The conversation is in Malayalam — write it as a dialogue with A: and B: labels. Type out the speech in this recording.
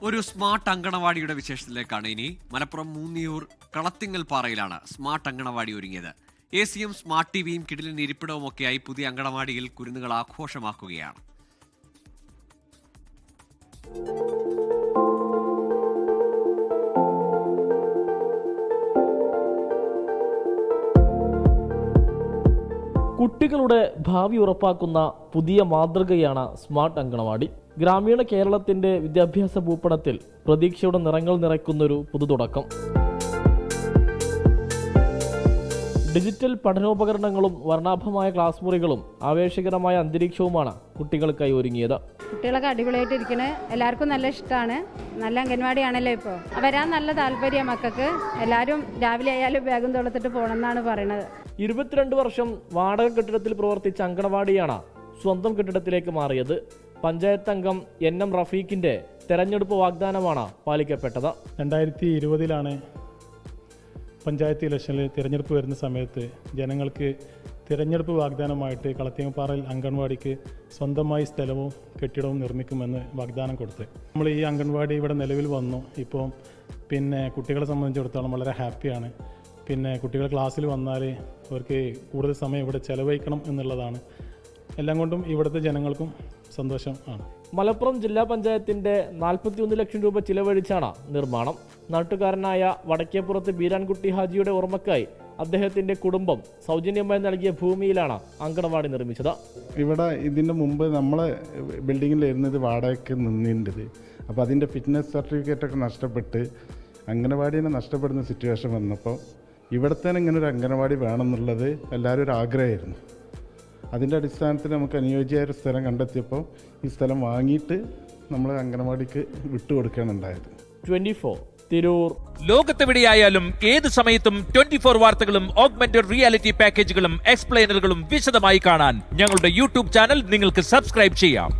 A: ഒരു സ്മാർട്ട് അങ്കണവാടിയുടെ വിശേഷത്തിലേക്കാണ് ഇനി. മലപ്പുറം മൂന്നിയൂർ കളത്തിങ്ങൽ പാറയിലാണ് സ്മാർട്ട് അങ്കണവാടി ഒരുങ്ങിയത്. എസിയും സ്മാർട്ട് ടിവിയും കിടിലൻ ഇരിപ്പിടവുമൊക്കെയായി പുതിയ അങ്കണവാടിയിൽ കുരുന്നുകൾ ആഘോഷമാക്കുകയാണ്.
B: കുട്ടികളുടെ ഭാവി ഉറപ്പാക്കുന്ന പുതിയ മാതൃകയാണ് സ്മാർട്ട് അങ്കണവാടി. ഗ്രാമീണ കേരളത്തിന്റെ വിദ്യാഭ്യാസ ഭൂപടത്തിൽ പ്രതീക്ഷയുടെ നിറങ്ങൾ നിറയ്ക്കുന്നൊരു പുതുതുടക്കം. ഡിജിറ്റൽ പഠനോപകരണങ്ങളും വർണ്ണാഭമായ ക്ലാസ് മുറികളും ആവേശകരമായ അന്തരീക്ഷവുമാണ് കുട്ടികൾക്കായി ഒരുങ്ങിയത്.
C: കുട്ടികളൊക്കെ അടിപൊളിയായിട്ട് ഇരിക്കണേ, എല്ലാവർക്കും നല്ല ഇഷ്ടമാണ്. നല്ല അംഗൻവാടിയാണല്ലോ ഇപ്പോൾ. വരാൻ നല്ല താല്പര്യം മക്കൾക്ക്. എല്ലാവരും രാവിലെ ആയാലും ബാഗും തൊളത്തിട്ട് പോകണമെന്നാണ് പറയുന്നത്.
B: 22 വർഷം വാടക കെട്ടിടത്തിൽ പ്രവർത്തിച്ച അങ്കണവാടിയാണ് സ്വന്തം കെട്ടിടത്തിലേക്ക് മാറിയത്. പഞ്ചായത്ത് അംഗം NM റഫീഖിന്റെ തെരഞ്ഞെടുപ്പ് വാഗ്ദാനമാണ് പാലിക്കപ്പെട്ടത്.
D: 2020 പഞ്ചായത്ത് ഇലക്ഷനിൽ തിരഞ്ഞെടുപ്പ് വരുന്ന സമയത്ത് ജനങ്ങൾക്ക് തിരഞ്ഞെടുപ്പ് വാഗ്ദാനമായിട്ട് കളത്തിങ്ങപ്പാറയിൽ അംഗൻവാടിക്ക് സ്വന്തമായി സ്ഥലവും കെട്ടിടവും നിർമ്മിക്കുമെന്ന് വാഗ്ദാനം കൊടുത്ത് നമ്മൾ ഈ അംഗൻവാടി ഇവിടെ നിലവിൽ വന്നു. ഇപ്പോൾ കുട്ടികളെ സംബന്ധിച്ചിടത്തോളം വളരെ ഹാപ്പിയാണ്. കുട്ടികൾ ക്ലാസ്സിൽ വന്നാൽ അവർക്ക് കൂടുതൽ സമയം ഇവിടെ ചെലവഴിക്കണം എന്നുള്ളതാണ്. എല്ലാം കൊണ്ടും ഇവിടുത്തെ ജനങ്ങൾക്കും സന്തോഷം ആണ്.
B: മലപ്പുറം ജില്ലാ പഞ്ചായത്തിന്റെ 41 ലക്ഷം രൂപ ചിലവഴിച്ചാണ് നിർമ്മാണം. നാട്ടുകാരനായ വടക്കേപ്പുറത്ത് ബീരാൻകുട്ടി ഹാജിയുടെ ഓർമ്മക്കായി അദ്ദേഹത്തിന്റെ കുടുംബം സൗജന്യമായി നൽകിയ ഭൂമിയിലാണ് അങ്കണവാടി നിർമ്മിച്ചത്.
E: ഇവിടെ ഇതിൻ്റെ മുമ്പ് നമ്മളെ ബിൽഡിങ്ങിലായിരുന്നു വാടകയ്ക്ക് നിന്നിൻ്റെത്. അപ്പോൾ അതിൻ്റെ ഫിറ്റ്നസ് സർട്ടിഫിക്കറ്റൊക്കെ നഷ്ടപ്പെട്ട് അംഗനവാടിനെ നഷ്ടപ്പെടുന്ന സിറ്റുവേഷൻ വന്നപ്പോൾ ഇവിടത്തേനെ ഇങ്ങനെ ഒരു അംഗനവാടി വേണമെന്നുള്ളത് എല്ലാവരും ഒരു ആഗ്രഹമായിരുന്നു. അതിൻ്റെ അടിസ്ഥാനത്തിൽ നമുക്ക് അനുയോജ്യമായ ഒരു സ്ഥലം കണ്ടെത്തിയപ്പോൾ ഈ സ്ഥലം വാങ്ങിയിട്ട് നമ്മൾ അംഗനവാടിക്ക് വിട്ടുകൊടുക്കുകയാണുണ്ടായത്.
B: 24 തിരൂർ.
F: ലോകത്തെവിടെയായാലും ഏത് സമയത്തും 24 വാർത്തകളും ഓഗ്മെന്റഡ് റിയാലിറ്റി പാക്കേജുകളും എക്സ്പ്ലെയിനറുകളും വിശദമായി കാണാൻ ഞങ്ങളുടെ യൂട്യൂബ് ചാനൽ നിങ്ങൾക്ക് സബ്സ്ക്രൈബ് ചെയ്യാം.